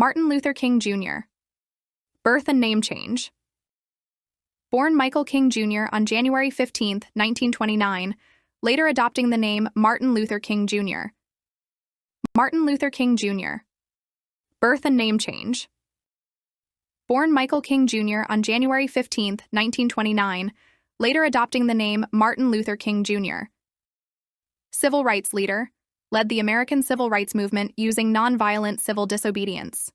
Martin Luther King Jr. Birth and name change. Born Michael King Jr. on January 15, 1929, later adopting the name Martin Luther King Jr. Martin Luther King Jr. Birth and name change. Born Michael King Jr. on January 15, 1929, later adopting the name Martin Luther King Jr. Civil rights leader, led the American civil rights movement using nonviolent civil disobedience.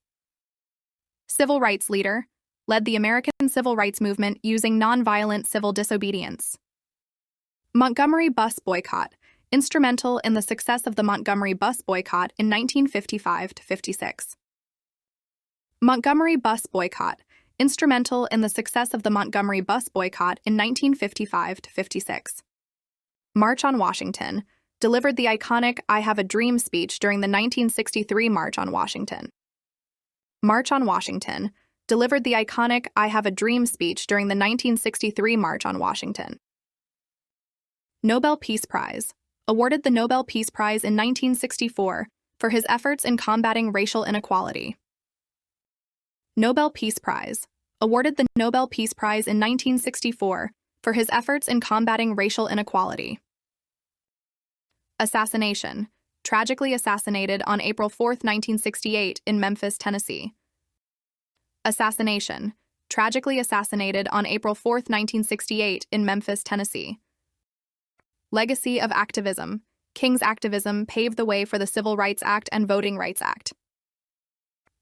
Civil rights leader, led the American civil rights movement using nonviolent civil disobedience. Montgomery bus boycott, instrumental in the success of the Montgomery bus boycott in 1955-56. Montgomery bus boycott, instrumental in the success of the Montgomery bus boycott in 1955-56. March on Washington, delivered the iconic I Have a Dream speech during the 1963 March on Washington. March on Washington, delivered the iconic I Have a Dream speech during the 1963 March on Washington. Nobel Peace Prize, awarded the Nobel Peace Prize in 1964 for his efforts in combating racial inequality. Nobel Peace Prize, awarded the Nobel Peace Prize in 1964 for his efforts in combating racial inequality. Assassination, tragically assassinated on April 4, 1968 in Memphis, Tennessee. Assassination, tragically assassinated on April 4, 1968 in Memphis, Tennessee. Legacy of activism, King's activism paved the way for the Civil Rights Act and Voting Rights Act.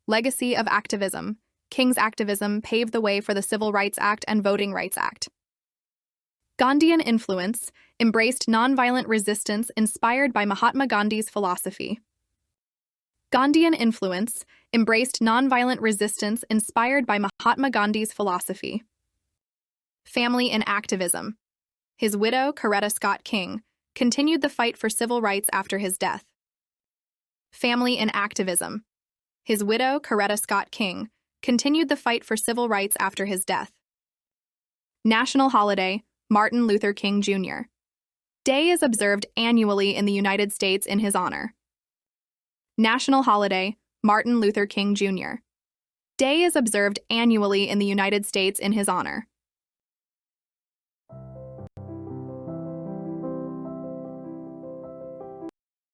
Legacy of activism, King's activism paved the way for the Civil Rights Act and Voting Rights Act. Gandhian influence, embraced nonviolent resistance inspired by Mahatma Gandhi's philosophy. Gandhian influence, embraced nonviolent resistance inspired by Mahatma Gandhi's philosophy. Family and activism. His widow, Coretta Scott King, continued the fight for civil rights after his death. Family and activism. His widow, Coretta Scott King, continued the fight for civil rights after his death. National holiday, Martin Luther King Jr. Day is observed annually in the United States in his honor. National holiday, Martin Luther King Jr. Day is observed annually in the United States in his honor.